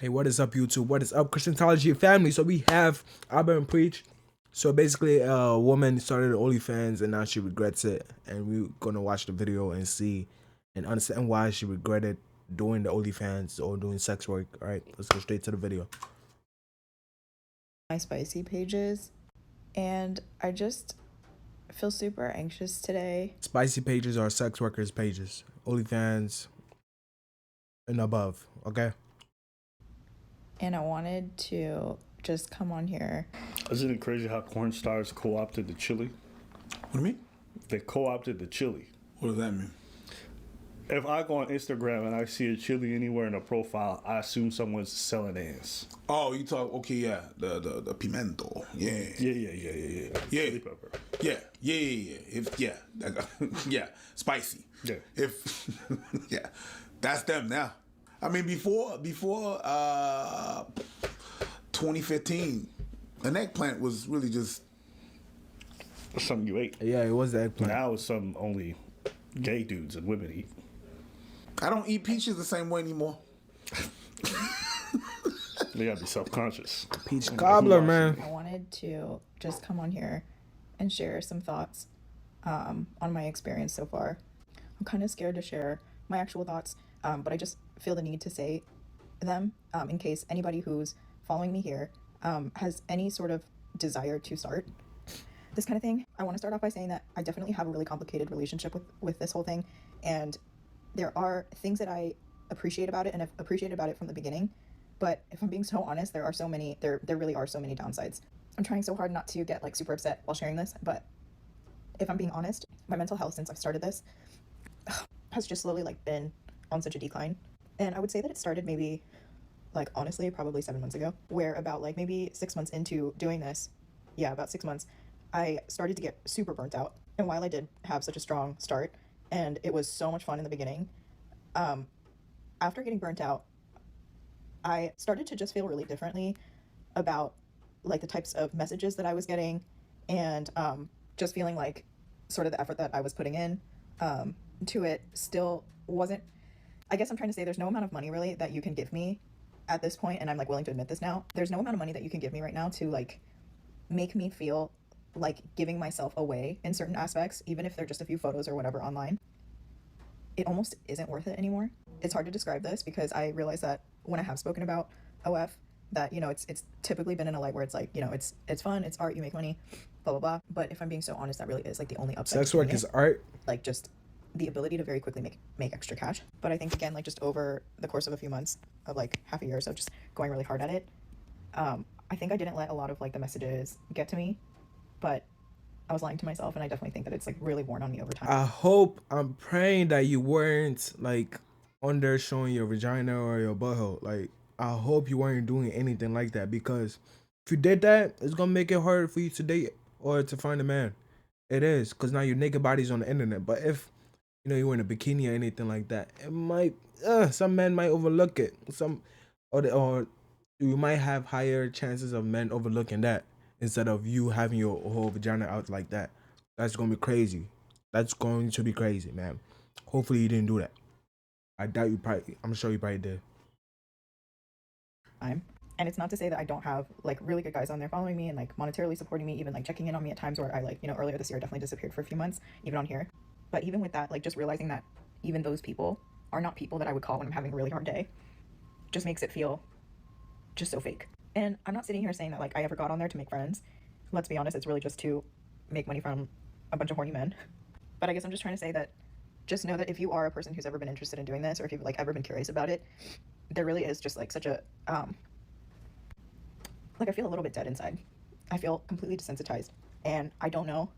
Hey, what is up, YouTube? What is up, Christianology family? So we have Abba and Preach. So basically, a woman started OnlyFans and now she regrets it. And we're gonna watch the video and see and understand why she regretted doing the OnlyFans or doing sex work. All right, let's go straight to the video. My spicy pages, and I just feel super anxious today. Spicy pages are sex workers pages, OnlyFans and above. Okay. And I wanted to just come on here. Isn't it crazy how porn stars co-opted the chili? What do you mean? They co-opted the chili. What does that mean? If I go on Instagram and I see a chili anywhere in a profile, I assume someone's selling ass. Oh, you talk. Okay, yeah, the pimento. Yeah, Yeah. Chili pepper. yeah. If yeah, spicy. Yeah. If yeah, that's them now. I mean, before 2015, an eggplant was really just. Something you ate. Yeah, it was the eggplant. Now it's something only gay dudes and women eat. I don't eat peaches the same way anymore. They gotta be self-conscious. Peach cobbler, man. I wanted to just come on here and share some thoughts on my experience so far. I'm kind of scared to share my actual thoughts, but I just feel the need to say them in case anybody who's following me here has any sort of desire to start this kind of thing. I want to start off by saying that I definitely have a really complicated relationship with this whole thing, and there are things that I appreciate about it and have appreciated about it from the beginning. But if I'm being so honest, there really are so many downsides. I'm trying so hard not to get like super upset while sharing this, but if I'm being honest, my mental health since I've started this has just slowly like been on such a decline. And I would say that it started maybe like honestly probably 7 months ago, where about like maybe 6 months into doing this, yeah, about 6 months, I started to get super burnt out. And while I did have such a strong start and it was so much fun in the beginning, after getting burnt out, I started to just feel really differently about like the types of messages that I was getting, and just feeling like sort of the effort that I was putting in to it still wasn't. I guess I'm trying to say there's no amount of money really that you can give me at this point, and I'm like willing to admit this now. There's no amount of money that you can give me right now to like make me feel like giving myself away in certain aspects, even if they're just a few photos or whatever online. It almost isn't worth it anymore. It's hard to describe this because I realize that when I have spoken about OF, that it's typically been in a light where it's like it's fun, it's art, you make money, blah blah blah. But if I'm being so honest, that really is like the only upside. Sex work is art. Like just the ability to very quickly make extra cash. But I think again, like just over the course of a few months of like half a year or so, just going really hard at it, I think I didn't let a lot of like the messages get to me, but I was lying to myself, and I definitely think that it's like really worn on me over time. I'm praying that you weren't like on there showing your vagina or your butthole. Like, I hope you weren't doing anything like that, because if you did that, it's gonna make it harder for you to date or to find a man. It is, because now your naked body's on the internet. But if you were in a bikini or anything like that, it might some men might overlook it. Or you might have higher chances of men overlooking that instead of you having your whole vagina out like that. That's gonna be crazy. That's going to be crazy, man. Hopefully you didn't do that. I doubt you probably. I'm sure you probably did. And it's not to say that I don't have like really good guys on there following me and like monetarily supporting me, even like checking in on me at times where I like earlier this year I definitely disappeared for a few months, even on here. But even with that, like just realizing that even those people are not people that I would call when I'm having a really hard day just makes it feel just so fake. And I'm not sitting here saying that like I ever got on there to make friends. Let's be honest, it's really just to make money from a bunch of horny men. But I guess I'm just trying to say that just know that if you are a person who's ever been interested in doing this, or if you've like ever been curious about it, there really is just like such a like I feel a little bit dead inside. I feel completely desensitized, and I don't know,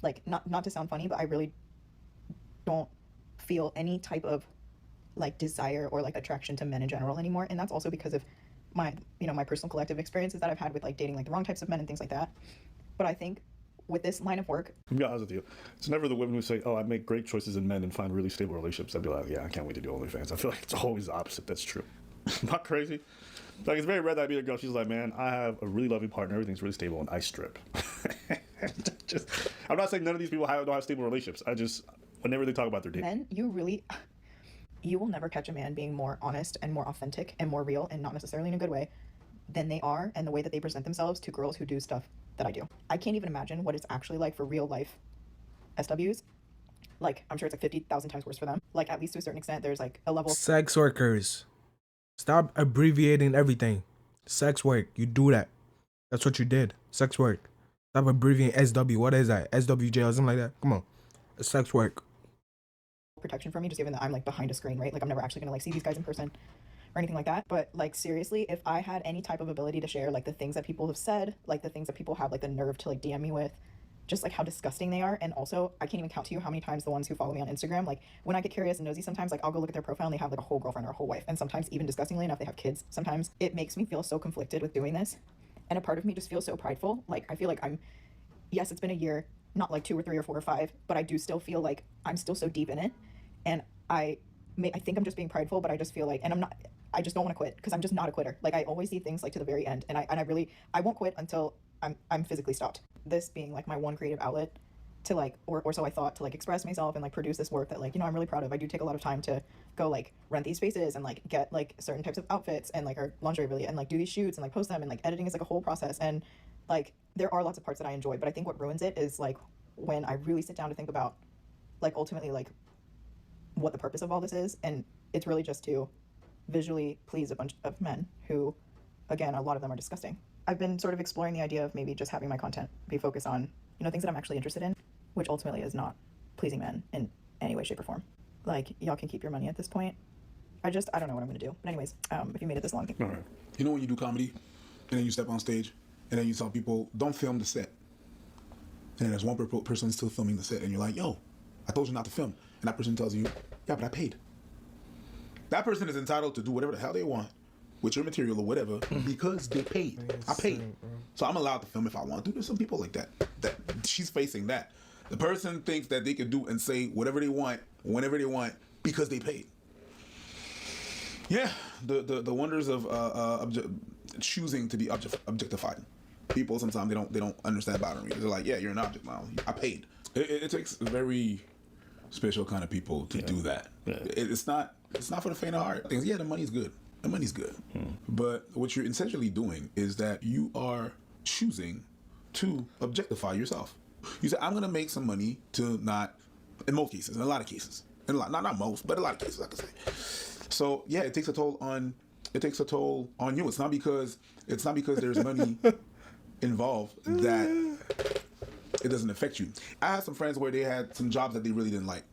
like not to sound funny, but I really don't feel any type of like desire or like attraction to men in general anymore. And that's also because of my my personal collective experiences that I've had with like dating like the wrong types of men and things like that. But I think with this line of work, To be honest with you, it's never the women who say, "Oh, I make great choices in men and find really stable relationships." I'd be like, "Yeah, I can't wait to do OnlyFans." I feel like it's always the opposite. That's true. Not crazy. Like it's very rare that I meet a girl. She's like, "Man, I have a really loving partner. Everything's really stable, and I strip." Just, I'm not saying none of these people don't have stable relationships. I just, whenever they talk about their dating, men, you You will never catch a man being more honest and more authentic and more real, and not necessarily in a good way, than they are, and the way that they present themselves to girls who do stuff that I do. I can't even imagine what it's actually like for real life SWs. Like, I'm sure it's like 50,000 times worse for them. Like, at least to a certain extent, there's like a level. Sex workers. Stop abbreviating everything. Sex work. You do that. That's what you did. Sex work. Stop abbreviating SW. What is that? SWJ or something like that? Come on. It's sex work. Protection for me, just given that I'm like behind a screen, right? Like, I'm never actually gonna like see these guys in person or anything like that. But like, seriously, if I had any type of ability to share like the things that people have said, like the things that people have like the nerve to like DM me with, just like how disgusting they are. And also, I can't even count to you how many times the ones who follow me on Instagram, like when I get curious and nosy sometimes, like I'll go look at their profile and they have like a whole girlfriend or a whole wife, and sometimes even disgustingly enough they have kids. Sometimes it makes me feel so conflicted with doing this, and a part of me just feels so prideful. Like, I feel like yes, it's been a year, not like 2 or 3 or 4 or 5, but I do still feel like I'm still so deep in it, and I think I'm just being prideful, but I just feel like, and I just don't want to quit, because I'm just not a quitter. Like, I always see things like to the very end, and I won't quit until I'm physically stopped. This being like my one creative outlet to like, or so I thought, to like express myself and like produce this work that, like, you know, I'm really proud of. I do take a lot of time to go like rent these spaces and like get like certain types of outfits and like our lingerie really, and like do these shoots and like post them, and like editing is like a whole process, and like there are lots of parts that I enjoy, but I think what ruins it is like when I really sit down to think about like ultimately like what the purpose of all this is, and it's really just to visually please a bunch of men who, again, a lot of them are disgusting. I've been sort of exploring the idea of maybe just having my content be focused on, you know, things that I'm actually interested in, which ultimately is not pleasing men in any way, shape, or form. Like, y'all can keep your money at this point. I don't know what I'm gonna do. But anyways, if you made it this long. All right. You know when you do comedy, and then you step on stage, and then you tell people, don't film the set. And then there's one person still filming the set, and you're like, yo, I told you not to film. And that person tells you, yeah, but I paid. That person is entitled to do whatever the hell they want with your material or whatever because they paid. I paid. So I'm allowed to film if I want to. There's some people like that she's facing that. The person thinks that they can do and say whatever they want, whenever they want, because they paid. Yeah, the wonders of choosing to be objectified. People sometimes they don't understand boundaries. They're like, yeah, you're an object now. I paid. It takes a very special kind of people to do that. Yeah. It's not for the faint of heart. Things, yeah, the money's good. The money's good. But what you're essentially doing is that you are choosing to objectify yourself. You say, I'm going to make some money to not, in most cases, in a lot of cases, not most, but a lot of cases, I could say. So yeah, it takes a toll on you. It's not because there's money involved that it doesn't affect you. I had some friends where they had some jobs that they really didn't like.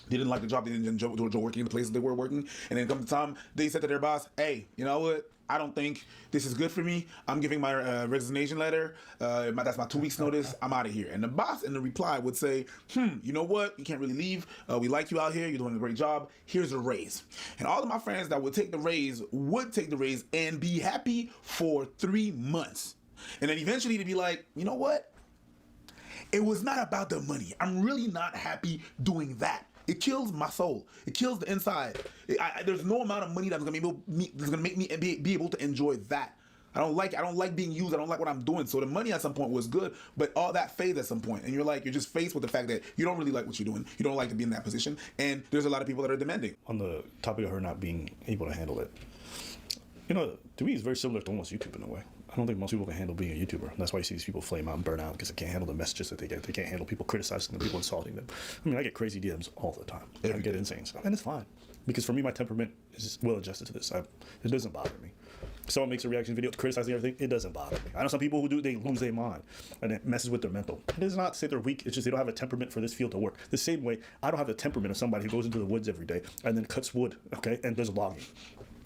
They didn't like the job. They didn't enjoy working in the places they were working. And then come the time, they said to their boss, hey, you know what? I don't think this is good for me. I'm giving my resignation letter. That's my 2 weeks notice. I'm out of here. And the boss in the reply would say, you know what? You can't really leave. We like you out here. You're doing a great job. Here's a raise. And all of my friends that would take the raise and be happy for 3 months. And then eventually they'd be like, you know what? It was not about the money. I'm really not happy doing that. It kills my soul. It kills the inside. There's no amount of money that's gonna make me be able to enjoy that. I don't like being used. I don't like what I'm doing. So the money at some point was good, but all that fades at some point, and you're just faced with the fact that you don't really like what you're doing. You don't like to be in that position, and there's a lot of people that are demanding. On the topic of her not being able to handle it, you know, to me, it's very similar to almost YouTube in a way. I don't think most people can handle being a YouTuber. That's why you see these people flame out and burn out, because they can't handle the messages that they get. They can't handle people criticizing them, people insulting them. I mean, I get crazy DMs all the time. I get insane stuff. And it's fine. Because for me, my temperament is well adjusted to this. It doesn't bother me. If someone makes a reaction video criticizing everything, it doesn't bother me. I know some people who do, they lose their mind, and it messes with their mental. It is not to say they're weak, it's just they don't have a temperament for this field to work. The same way, I don't have the temperament of somebody who goes into the woods every day and then cuts wood, okay, and does logging.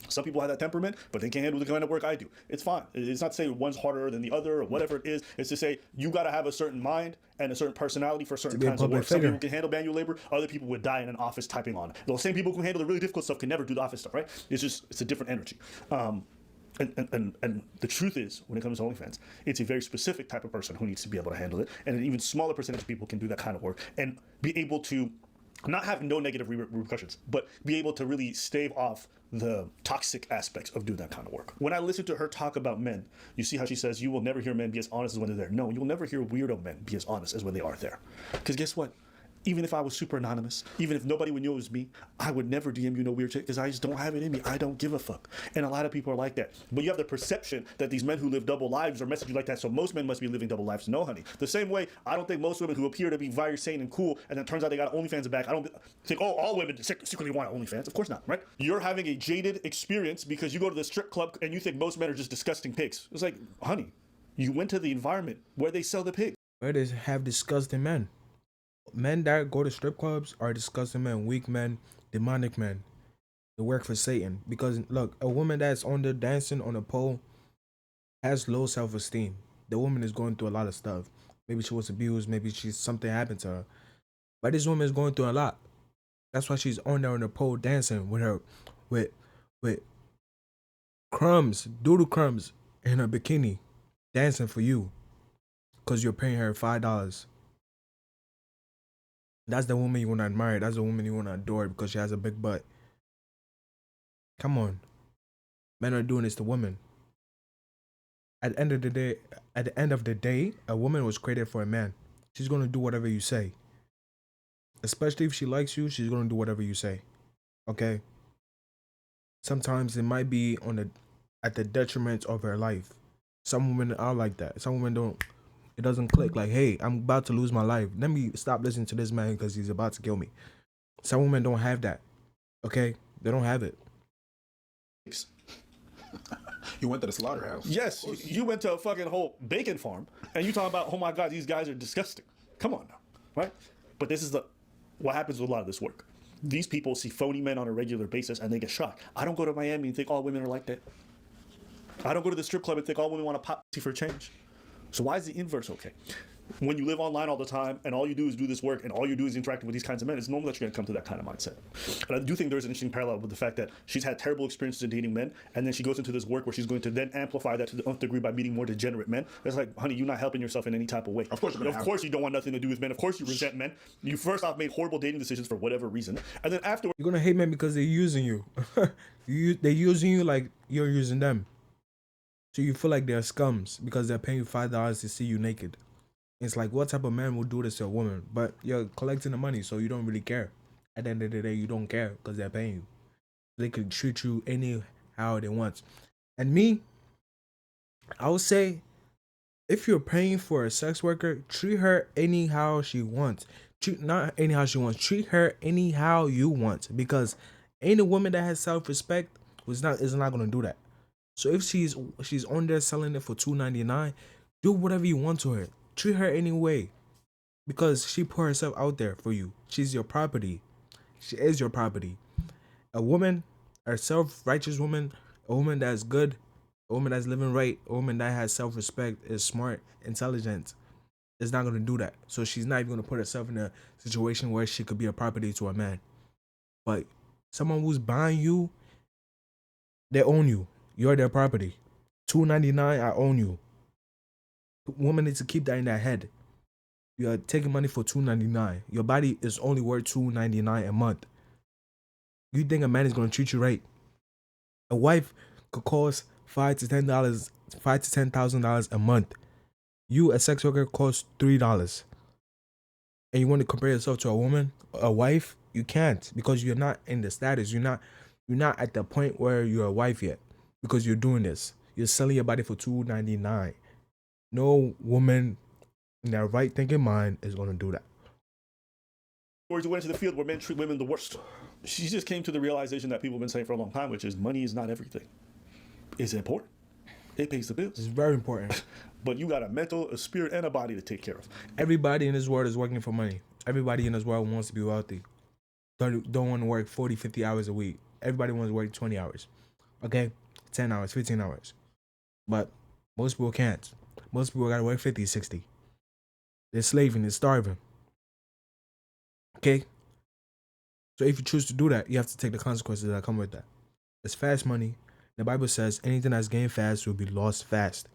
Some people have that temperament, but they can't handle the kind of work I do. It's fine. It's not to say one's harder than the other or whatever it is. It's to say you got to have a certain mind and a certain personality for certain kinds of work. Some people can handle manual labor. Other people would die in an office typing on it. Those same people who can handle the really difficult stuff can never do the office stuff, right? It's a different energy. And the truth is, when it comes to OnlyFans, it's a very specific type of person who needs to be able to handle it. And an even smaller percentage of people can do that kind of work and be able to not have no negative repercussions, but be able to really stave off the toxic aspects of doing that kind of work. When I listen to her talk about men, you see how she says, you will never hear men be as honest as when they're there. No, you'll never hear weirdo men be as honest as when they are there. Because guess what? even if I was super anonymous, even if nobody would know it was me, I would never DM you no weird shit because I just don't have it in me. I don't give a fuck. And a lot of people are like that. But you have the perception that these men who live double lives are messaging you like that, so most men must be living double lives. No, honey. The same way, I don't think most women who appear to be very sane and cool, and then turns out they got OnlyFans in the back, I don't think, oh, all women secretly want OnlyFans. Of course not, right? You're having a jaded experience because you go to the strip club and you think most men are just disgusting pigs. It's like, honey, you went to the environment where they sell the pigs. Where they have disgusting men. Men that go to strip clubs are disgusting men, weak men, demonic men. They work for Satan. Because look, a woman that's on there dancing on a pole has low self-esteem. The woman is going through a lot of stuff. Maybe she was abused, maybe something happened to her. But this woman is going through a lot. That's why she's on there on the pole dancing with her with crumbs, doodle crumbs in her bikini, dancing for you. Because you're paying her $5. That's the woman you want to admire. That's the woman you want to adore because she has a big butt. Come on. Men are doing this to women. At the end of the day, a woman was created for a man. She's going to do whatever you say. Especially if she likes you, she's going to do whatever you say. Okay? Sometimes it might be at the detriment of her life. Some women are like that. Some women don't. It doesn't click like, hey, I'm about to lose my life. Let me stop listening to this man because he's about to kill me. Some women don't have that. Okay? They don't have it. You went to the slaughterhouse. Yes, you went to a fucking whole bacon farm and you talking about, oh my God, these guys are disgusting. Come on now, right? But this is what happens with a lot of this work. These people see phony men on a regular basis and they get shocked. I don't go to Miami and think all women are like that. I don't go to the strip club and think all women want to pop for change. So why is the inverse okay? When you live online all the time and all you do is do this work and all you do is interacting with these kinds of men, it's normal that you're going to come to that kind of mindset. And I do think there's an interesting parallel with the fact that she's had terrible experiences in dating men, and then she goes into this work where she's going to then amplify that to the nth degree by meeting more degenerate men. It's like, honey, you're not helping yourself in any type of way. Of course you don't want nothing to do with men. Of course you resent men. You first off made horrible dating decisions for whatever reason, and then afterwards you're going to hate men because they're using you. They're using you like you're using them. So you feel like they're scums because they're paying you $5 to see you naked. It's like, what type of man would do this to a woman? But you're collecting the money, so you don't really care. At the end of the day, you don't care because they're paying you. They can treat you anyhow they want. And me, I would say, if you're paying for a sex worker, treat her anyhow she wants. Not anyhow she wants. Treat her anyhow you want. Because any woman that has self-respect is not going to do that. So if she's on there selling it for $2.99, do whatever you want to her. Treat her anyway, because she put herself out there for you. She's your property. She is your property. A woman, a self-righteous woman, a woman that's good, a woman that's living right, a woman that has self-respect, is smart, intelligent, is not going to do that. So she's not even going to put herself in a situation where she could be a property to a man. But someone who's buying you, they own you. You're their property. $2.99, I own you. Women need to keep that in their head. You are taking money for $2.99. Your body is only worth $2.99 a month. You think a man is going to treat you right? A wife could cost $5,000 to $10,000 a month. You, a sex worker, costs $3. And you want to compare yourself to a woman, a wife? You can't, because you're not in the status. You're not at the point where you're a wife yet. Because you're doing this. You're selling your body for $2.99. No woman in their right thinking mind is going to do that. Or you went to the field where men treat women the worst. She just came to the realization that people have been saying for a long time, which is money is not everything. It's important. It pays the bills. It's very important. But you got a mental, a spirit, and a body to take care of. Everybody in this world is working for money. Everybody in this world wants to be wealthy. Don't want to work 40, 50 hours a week. Everybody wants to work 20 hours. Okay? 10 hours, 15 hours. But most people can't. Most people got to work 50, 60. They're slaving, they're starving. Okay? So if you choose to do that, you have to take the consequences that come with that. It's fast money. The Bible says anything that's gained fast will be lost fast.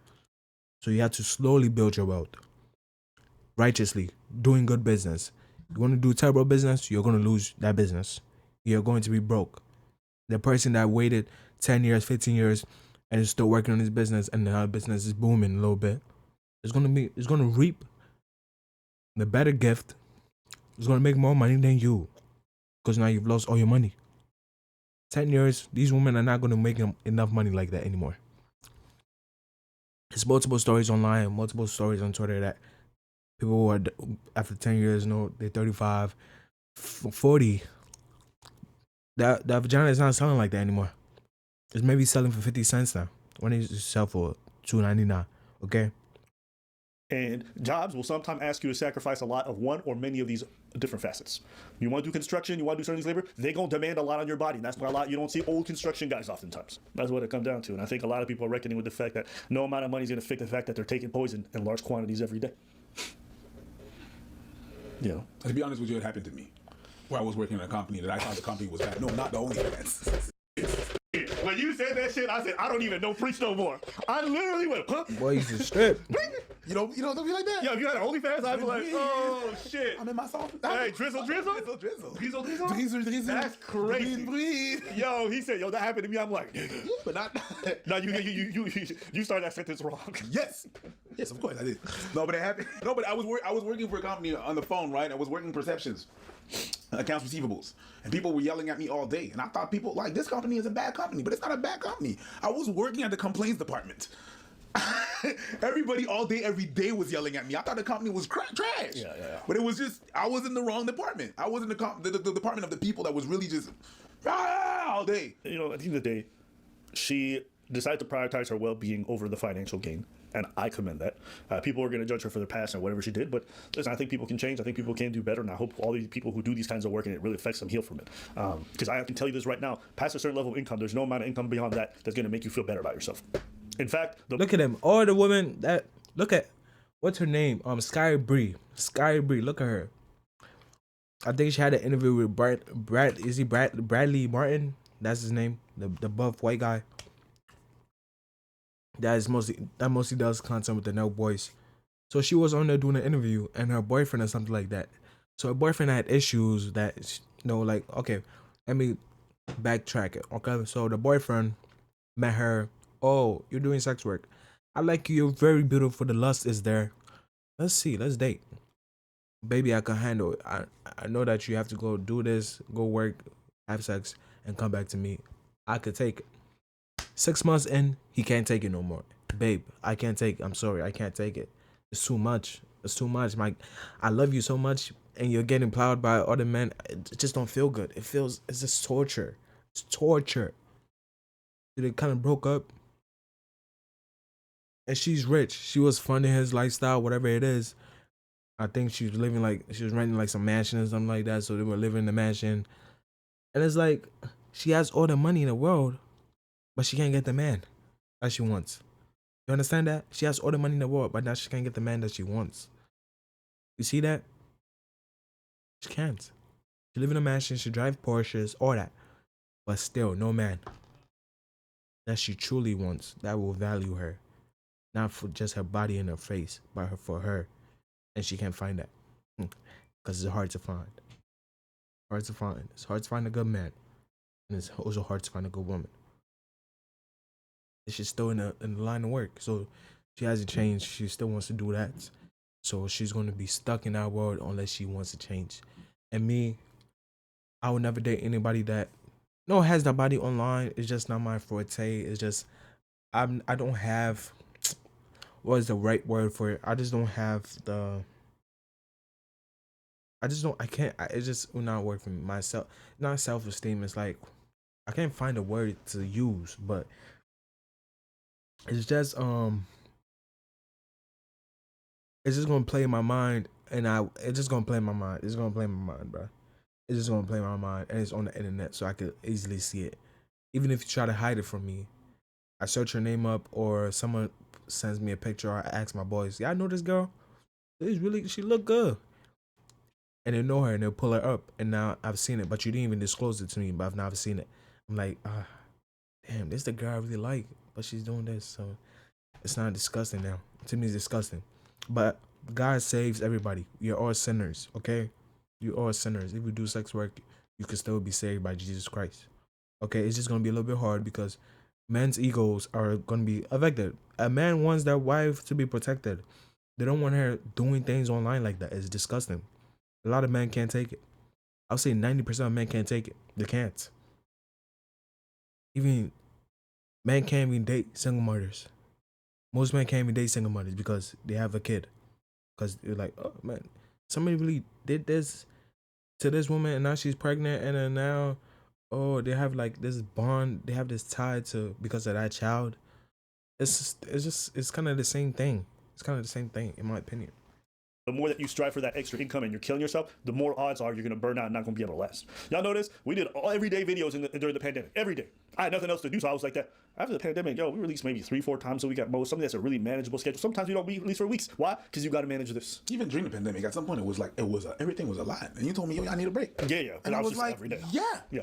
So you have to slowly build your wealth. Righteously, doing good business. You want to do terrible business, you're going to lose that business. You're going to be broke. The person that waited 10 years, 15 years, and is still working on his business, and the business is booming a little bit, it's going to reap the better gift is gonna make more money than you, because now you've lost all your money. 10 years, these women are not gonna make enough money like that anymore. There's multiple stories online, multiple stories on Twitter that people who are after 10 years, they're 35, 40. That vagina is not selling like that anymore. It's maybe selling for 50 cents now. When it sell for $2.99, okay? And jobs will sometimes ask you to sacrifice a lot of one or many of these different facets. You want to do construction, you want to do certain labor, they're going to demand a lot on your body. And that's why you don't see old construction guys oftentimes. That's what it comes down to. And I think a lot of people are reckoning with the fact that no amount of money is going to fix the fact that they're taking poison in large quantities every day. You know. To be honest with you, it happened to me. Where I was working in a company that I thought the company was bad. No, not the only fans. When you said that shit, I said, I don't even know preach no more. I literally went, huh? Boy, you should strip. You don't be like that. Yo, if you had an OnlyFans, I'd be like, oh shit. I'm in my song. Hey, drizzle. That's crazy. Breathe. Yo, he said, yo, that happened to me. I'm like, But not. no, you started that sentence wrong. Yes, of course I did. No, but it happened. No, but I was working for a company on the phone, right? I was working perceptions, accounts receivables, and people were yelling at me all day. And I thought people like this company is a bad company, but it's not a bad company. I was working at the complaints department. Everybody all day, every day was yelling at me. I thought the company was trash. Yeah. But it was just I was in the wrong department. I was in the department of the people that was really just all day. You know, at the end of the day, she decided to prioritize her well-being over the financial gain. And I commend that. People are going to judge her for their past and whatever she did. But listen, I think people can change. I think people can do better. And I hope all these people who do these kinds of work and it really affects them heal from it. Because I can tell you this right now, past a certain level of income, there's no amount of income beyond that that's going to make you feel better about yourself. In fact, Look at him. All the women that look at what's her name? Sky Bree. Look at her. I think she had an interview with Bradley Martin? That's his name. The buff white guy. That mostly does content with the No Boys. So she was on there doing an interview, and her boyfriend or something like that. So her boyfriend had issues that okay, let me backtrack it. Okay, so the boyfriend met her. Oh, you're doing sex work. I like you. You're very beautiful. The lust is there. Let's date. Baby, I can handle it. I know that you have to go do this, go work, have sex, and come back to me. I could take it. 6 months in, he can't take it no more. Babe, I can't take it. I'm sorry, I can't take it. It's too much. I love you so much, and you're getting plowed by other men. It just don't feel good. It's just torture. It's torture. They kind of broke up. And she's rich. She was funding his lifestyle, whatever it is. I think she was renting like some mansion or something like that. So they were living in the mansion. And it's like, she has all the money in the world, but she can't get the man that she wants. You understand that? She has all the money in the world, but now she can't get the man that she wants. You see that? She can't. She live in a mansion, she drive Porsches, all that. But still, no man that she truly wants, that will value her. Not for just her body and her face, but for her. And she can't find that. Because it's hard to find. It's hard to find a good man. And it's also hard to find a good woman. She's still in the line of work. So she hasn't changed. She still wants to do that. So she's going to be stuck in that world unless she wants to change. And me, I would never date anybody that has that body online. It's just not my forte. It's just, I don't have, what is the right word for it? I just don't have it just will not work for me. Myself, not self-esteem. It's like, I can't find a word to use, but it's just it's just gonna play in my mind, and it's just gonna play in my mind. It's gonna play in my mind, bro. It's just gonna play in my mind, and it's on the internet, so I could easily see it. Even if you try to hide it from me, I search her name up, or someone sends me a picture, or I ask my boys, "Yeah, I know this girl. She look good," and they know her, and they'll pull her up, and now I've seen it, but you didn't even disclose it to me, but I've never seen it. I'm like, damn, this is the girl I really like, but she's doing this, so it's not disgusting now. To me, it's disgusting. But God saves everybody. You're all sinners, okay? You're all sinners. If you do sex work, you can still be saved by Jesus Christ. Okay, it's just gonna be a little bit hard because men's egos are gonna be affected. A man wants their wife to be protected. They don't want her doing things online like that. It's disgusting. A lot of men can't take it. I'll say 90% of men can't take it. They can't. Even men can't even date single mothers. Most men can't even date single mothers because they have a kid. Because they're like, oh man, somebody really did this to this woman and now she's pregnant and then now, oh, they have like this bond, they have this tie to because of that child. It's kind of the same thing. It's kind of the same thing in my opinion. The more that you strive for that extra income and you're killing yourself, the more odds are you're going to burn out and not going to be able to last. Y'all notice we did everyday videos during the pandemic. Every day. I had nothing else to do, so I was like that. After the pandemic, we release maybe 3-4 times a week at most. Something that's a really manageable schedule. Sometimes we don't release for weeks. Why? Because you got to manage this. Even during the pandemic, at some point, everything was a lot. And you told me, yo, I need a break. Yeah. And I was just like, every day. yeah. Yeah.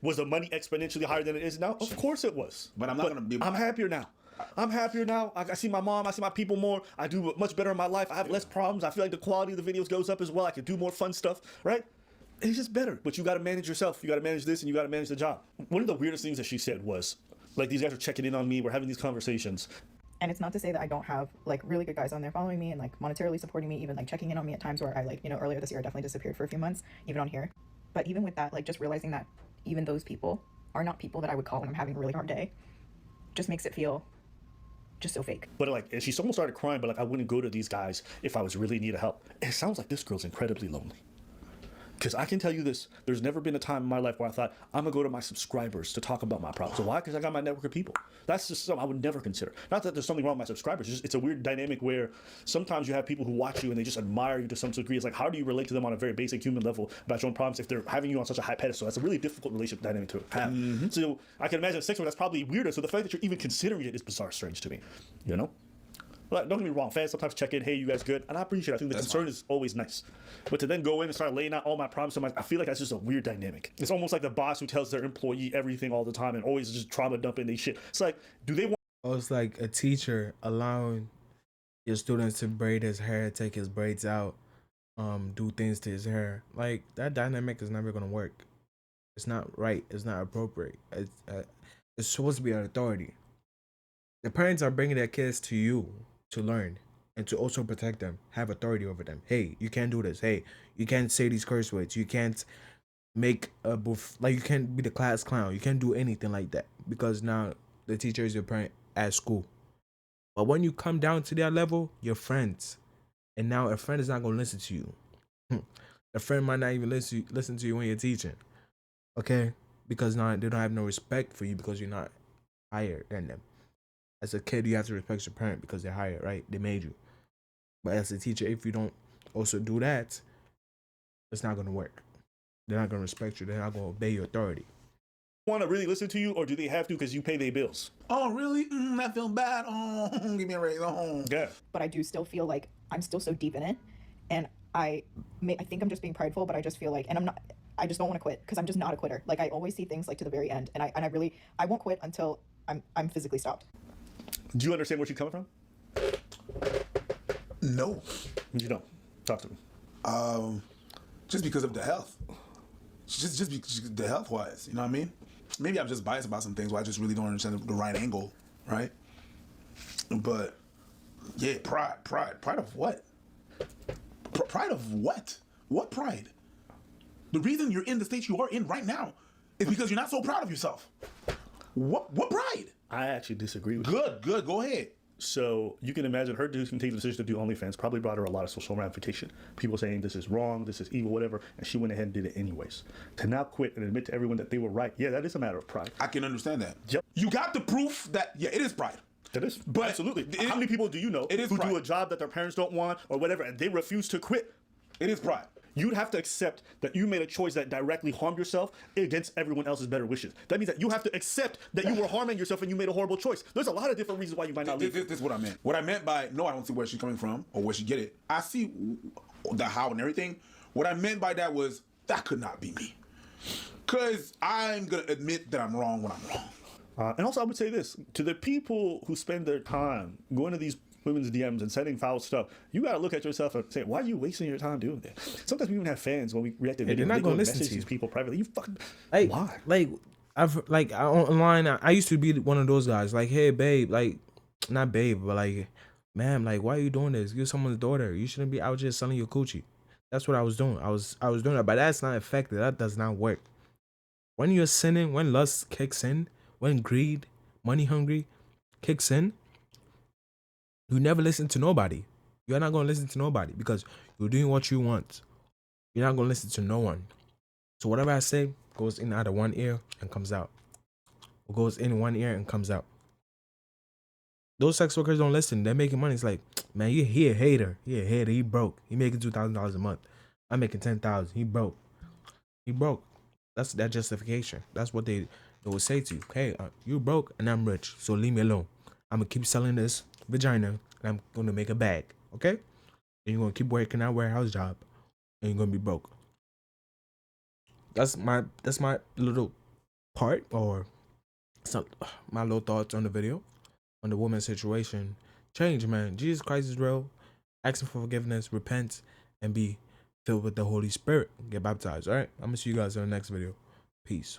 Was the money exponentially higher than it is now? Of course it was. But I'm not going to be. I'm happier now. I see my mom. I see my people more. I do much better in my life. I have less problems. I feel like the quality of the videos goes up as well. I can do more fun stuff, right? It's just better. But you got to manage yourself. You got to manage this and you got to manage the job. One of the weirdest things that she said was, like, these guys are checking in on me. We're having these conversations. And it's not to say that I don't have like really good guys on there following me and like monetarily supporting me, even like checking in on me at times where I like, earlier this year I definitely disappeared for a few months, even on here. But even with that, like just realizing that even those people are not people that I would call when I'm having a really hard day just makes it feel just so fake. But like, and she almost started crying, but like, I wouldn't go to these guys if I was really in need of help. It sounds like this girl's incredibly lonely. Because I can tell you this, there's never been a time in my life where I thought, I'm going to go to my subscribers to talk about my problems. So why? Because I got my network of people. That's just something I would never consider. Not that there's something wrong with my subscribers. It's a weird dynamic where sometimes you have people who watch you and they just admire you to some degree. It's like, how do you relate to them on a very basic human level about your own problems if they're having you on such a high pedestal? That's a really difficult relationship dynamic to have. Mm-hmm. So I can imagine a sex worker that's probably weirder. So the fact that you're even considering it is bizarre, strange to me. Like, don't get me wrong, fans sometimes check in, hey, you guys good? And I appreciate it. I think the concern is always nice. But to then go in and start laying out all my problems, I feel like that's just a weird dynamic. It's almost like the boss who tells their employee everything all the time and always just trauma dumping their shit. It's like, do they want... Oh, it's like a teacher allowing your students to braid his hair, take his braids out, do things to his hair. Like, that dynamic is never going to work. It's not right. It's not appropriate. It's supposed to be an authority. The parents are bringing their kids to you to learn and to also protect them, have authority over them. Hey, you can't do this. Hey, you can't say these curse words. You can't make a you can't be the class clown. You can't do anything like that because now the teacher is your parent at school. But when you come down to their level, you're friends. And now a friend is not going to listen to you. A friend might not even listen to you when you're teaching. Okay? Because now they don't have no respect for you because you're not higher than them. As a kid, you have to respect your parent because they're higher, right? They made you. But as a teacher, if you don't also do that, it's not going to work. They're not going to respect you. They're not going to obey your authority. Want to really listen to you, or do they have to because you pay their bills? Oh, really? I feel bad. Oh, give me a raise. Oh. Yeah. But I do still feel like I'm still so deep in it. And I think I'm just being prideful, but I just feel like, and I just don't want to quit because I'm just not a quitter. Like I always see things like to the very end. And I won't quit until I'm physically stopped. Do you understand where she's coming from? No. You don't. Talk to me. Just because of the health. Just because the health wise, you know what I mean? Maybe I'm just biased about some things where I just really don't understand the right angle, right? But yeah, pride of what? Pride of what? What pride? The reason you're in the state you are in right now is because you're not so proud of yourself. What pride? I actually disagree with you. Good. Go ahead. So you can imagine her taking the decision to do OnlyFans probably brought her a lot of social ramification. People saying this is wrong, this is evil, whatever, and she went ahead and did it anyways. To now quit and admit to everyone that they were right, yeah, that is a matter of pride. I can understand that. Yep. You got the proof that, yeah, it is pride. That is, But absolutely. How many people do you know who pride. do a job that their parents don't want or whatever, and they refuse to quit? It is pride. You'd have to accept that you made a choice that directly harmed yourself against everyone else's better wishes. That means that you have to accept that you were harming yourself and you made a horrible choice. There's a lot of different reasons why you might not leave. This is what I meant. What I meant by, no, I don't see where she's coming from or where she get it. I see the how and everything. What I meant by that was, that could not be me. Because I'm going to admit that I'm wrong when I'm wrong. And also, I would say this to the people who spend their time going to these women's DMs and sending foul stuff. You got to look at yourself and say, why are you wasting your time doing that? Sometimes we even have fans when we react to videos. They're not going to listen to these you. people privately. You fucking why? Online, I used to be one of those guys. Like, hey, babe, like, not babe, but like, ma'am, like, why are you doing this? You're someone's daughter. You shouldn't be out just selling your coochie. That's what I was doing. I was doing that, but that's not effective. That does not work. When you're sinning, when lust kicks in, when greed, money hungry kicks in, you never listen to nobody. You're not gonna listen to nobody because you're doing what you want. You're not gonna listen to no one. So whatever I say goes in out of one ear and comes out. Or goes in one ear and comes out. Those sex workers don't listen. They're making money. It's like, man, he a hater. He a hater. He broke. He making $2,000 a month. I'm making 10,000. He broke. He broke. That's that justification. That's what they will say to you. Hey, you broke and I'm rich, so leave me alone. I'm gonna keep selling this vagina and I'm gonna make a bag. Okay? And you're gonna keep working that warehouse job and you're gonna be broke. That's my little part or some my little thoughts on the video on the woman's situation. Change, man. Jesus Christ is real. Ask him for forgiveness, repent, and be filled with the Holy Spirit. Get baptized. All right. I'm gonna see you guys in the next video. Peace.